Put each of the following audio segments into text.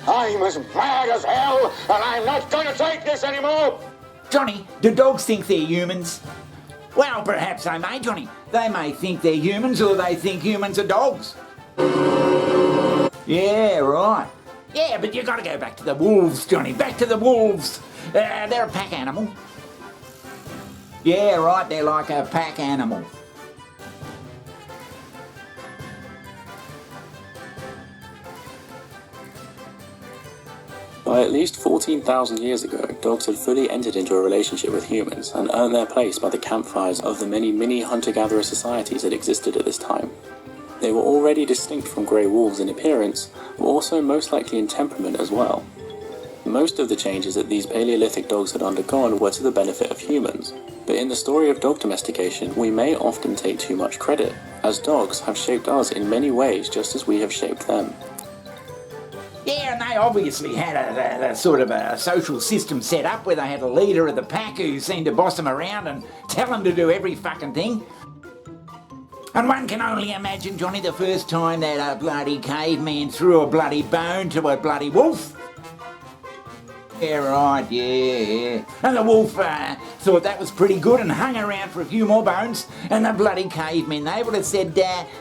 I'm as mad as hell, and I'm not going to take this anymore! Johnny, do dogs think they're humans? Well, perhaps they may, Johnny. They may think they're humans, or they think humans are dogs. Yeah, right. Yeah, but you got to go back to the wolves, Johnny. Back to the wolves. They're a pack animal. Yeah, right. They're like a pack animal. By at least 14,000 years ago, dogs had fully entered into a relationship with humans and earned their place by the campfires of the many mini hunter-gatherer societies that existed at this time. They were already distinct from grey wolves in appearance, but also most likely in temperament as well. Most of the changes that these Paleolithic dogs had undergone were to the benefit of humans, but in the story of dog domestication, we may often take too much credit, as dogs have shaped us in many ways just as we have shaped them. Yeah, and they obviously had a sort of a social system set up where they had a leader of the pack who seemed to boss them around and tell them to do every fucking thing. And one can only imagine, Johnny, the first time that a bloody caveman threw a bloody bone to a bloody wolf. Yeah, right, yeah. And the wolf thought that was pretty good and hung around for a few more bones. And the bloody cavemen, they would have said,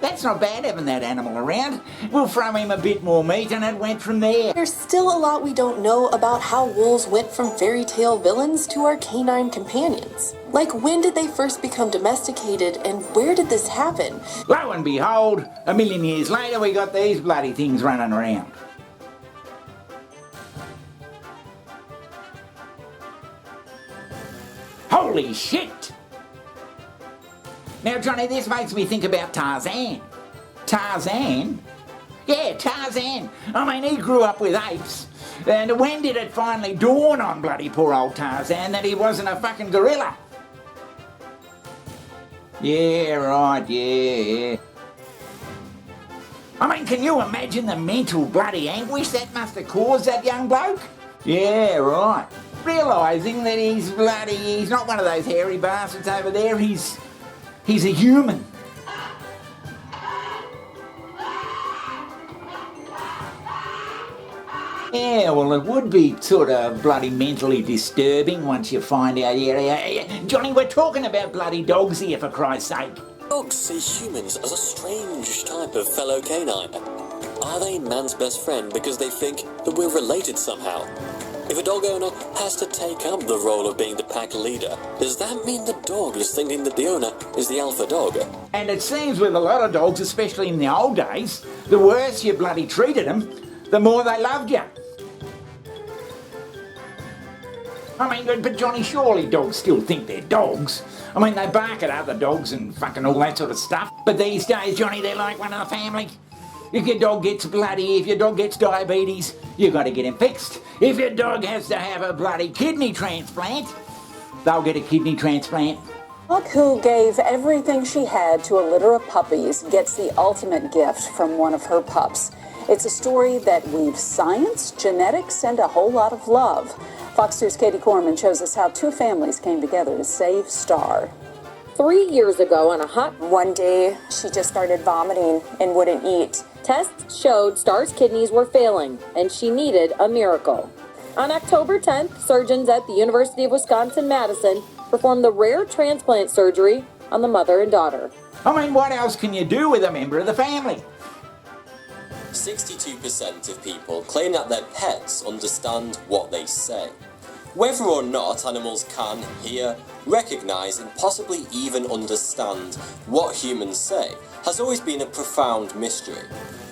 that's not bad having that animal around. We'll throw him a bit more meat, and it went from there. There's still a lot we don't know about how wolves went from fairy tale villains to our canine companions. Like, when did they first become domesticated, and where did this happen? Lo and behold, 1,000,000 years later, we got these bloody things running around. Holy shit! Now, Johnny, this makes me think about Tarzan. Tarzan? Yeah, Tarzan. I mean, he grew up with apes. And when did it finally dawn on bloody poor old Tarzan that he wasn't a fucking gorilla? Yeah, right, yeah. I mean, can you imagine the mental bloody anguish that must have caused that young bloke? Yeah, right. Realising that he's not one of those hairy bastards over there, he's a human. Yeah, well, it would be sort of bloody mentally disturbing once you find out. Yeah. Johnny, we're talking about bloody dogs here, for Christ's sake. Dogs see humans as a strange type of fellow canine. Are they man's best friend because they think that we're related somehow? If a dog owner has to take up the role of being the pack leader, does that mean the dog is thinking that the owner is the alpha dog? And it seems with a lot of dogs, especially in the old days, the worse you bloody treated them, the more they loved you. I mean, but Johnny, surely dogs still think they're dogs. I mean, they bark at other dogs and fucking all that sort of stuff. But these days, Johnny, they're like one of the family. If your dog gets diabetes, you got to get him fixed. If your dog has to have a bloody kidney transplant, they'll get a kidney transplant. Dog who gave everything she had to a litter of puppies gets the ultimate gift from one of her pups. It's a story that weaves science, genetics, and a whole lot of love. Fox 2's Katie Corman shows us how two families came together to save Star. 3 years ago on a hot one day, she just started vomiting and wouldn't eat. Tests showed Star's kidneys were failing, and she needed a miracle. On October 10th, surgeons at the University of Wisconsin-Madison performed the rare transplant surgery on the mother and daughter. I mean, what else can you do with a member of the family? 62% of people claim that their pets understand what they say. Whether or not animals can hear, recognise and possibly even understand what humans say has always been a profound mystery.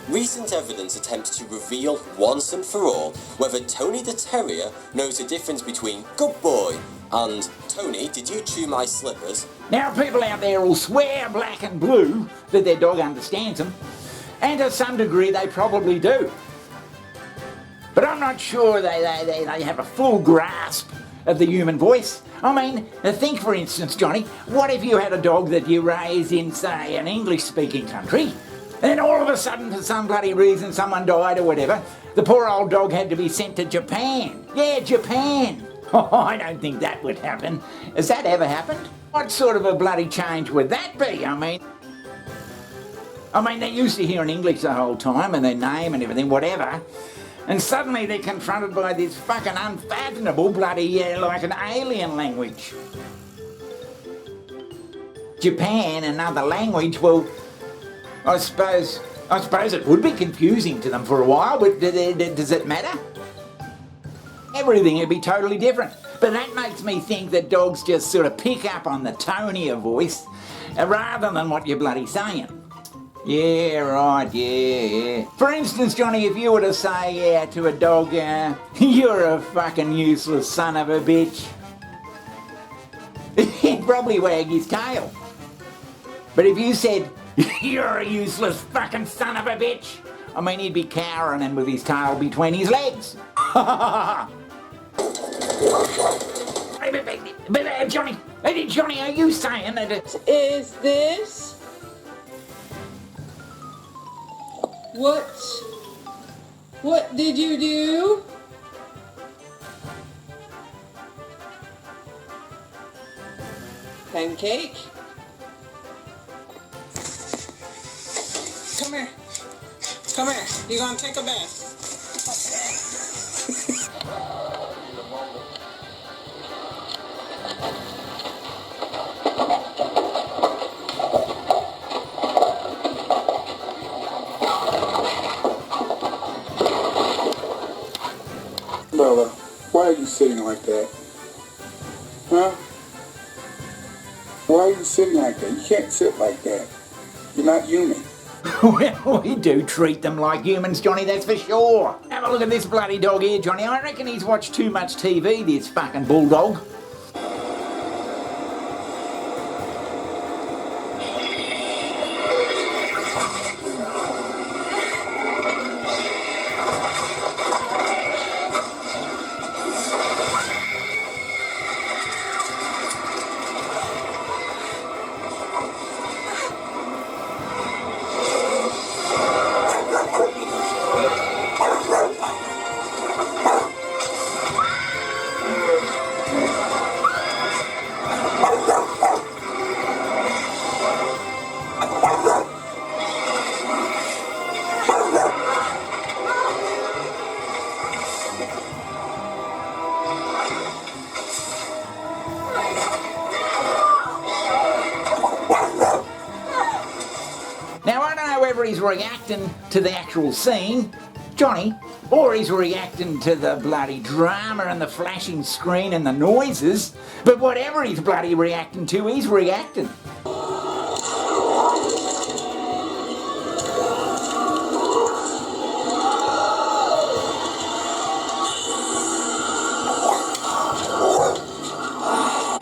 Recent evidence attempts to reveal once and for all whether Tony the Terrier knows the difference between good boy and Tony, did you chew my slippers? Now, people out there will swear black and blue that their dog understands them, and to some degree they probably do. But I'm not sure they have a full grasp of the human voice. I mean, think for instance, Johnny, what if you had a dog that you raised in, say, an English-speaking country, and then all of a sudden, for some bloody reason, someone died or whatever, the poor old dog had to be sent to Japan. Yeah, Japan. Oh, I don't think that would happen. Has that ever happened? What sort of a bloody change would that be? I mean, they're used to hearing English the whole time, and their name and everything, whatever. And suddenly they're confronted by this fucking unfathomable bloody, like an alien language. Japan, another language, well, I suppose it would be confusing to them for a while, but does it matter? Everything would be totally different. But that makes me think that dogs just sort of pick up on the tone of your voice rather than what you're bloody saying. Yeah, right, yeah. For instance, Johnny, if you were to say to a dog, you're a fucking useless son of a bitch, he'd probably wag his tail. But if you said, you're a useless fucking son of a bitch, I mean, he'd be cowering and with his tail between his legs. But Johnny, are you saying that... Is this... What did you do? Pancake? Come here. Come here. You're gonna take a bath. Bella, why are you sitting like that? Huh? Why are you sitting like that? You can't sit like that. You're not human. Well, we do treat them like humans, Johnny, that's for sure. Have a look at this bloody dog here, Johnny. I reckon he's watched too much TV, this fucking bulldog. Now, I don't know whether he's reacting to the actual scene, Johnny, or he's reacting to the bloody drama and the flashing screen and the noises, but whatever he's bloody reacting to, he's reacting.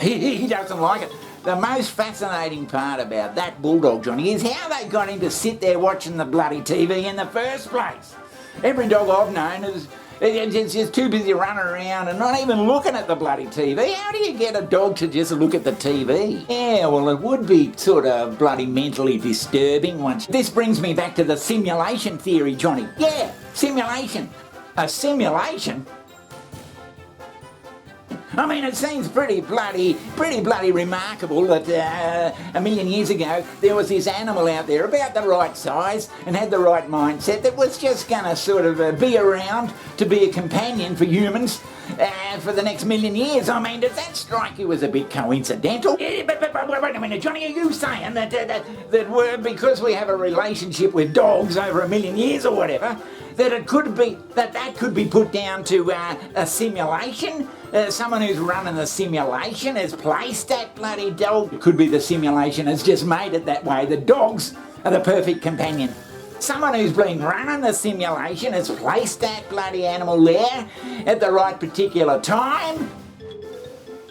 He doesn't like it. The most fascinating part about that bulldog, Johnny, is how they got him to sit there watching the bloody TV in the first place. Every dog I've known is just too busy running around and not even looking at the bloody TV. How do you get a dog to just look at the TV? Yeah, well, it would be sort of bloody mentally disturbing once. This brings me back to the simulation theory, Johnny. Yeah, simulation. A simulation? I mean, it seems pretty bloody remarkable that a million years ago there was this animal out there about the right size and had the right mindset that was just going to sort of be around to be a companion for humans for the next million years. I mean, does that strike you as a bit coincidental? Yeah, but wait a minute, Johnny, are you saying that we're, because we have a relationship with dogs over a million years or whatever, that it could be that could be put down to a simulation? Someone who's running the simulation has placed that bloody dog. It could be the simulation has just made it that way. The dogs are the perfect companion. Someone who's been running the simulation has placed that bloody animal there at the right particular time.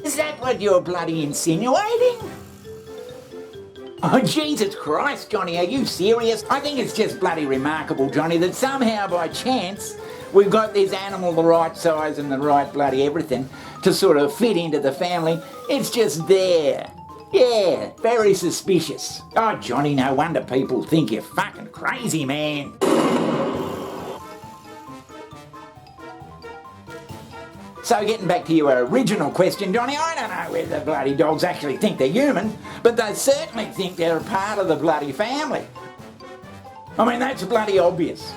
Is that what you're bloody insinuating? Oh, Jesus Christ, Johnny, are you serious? I think it's just bloody remarkable, Johnny, that somehow by chance we've got this animal the right size and the right bloody everything to sort of fit into the family. It's just there. Yeah, very suspicious. Oh, Johnny, no wonder people think you're fucking crazy, man. So getting back to your original question, Johnny, I don't know whether the bloody dogs actually think they're human, but they certainly think they're a part of the bloody family. I mean, that's bloody obvious.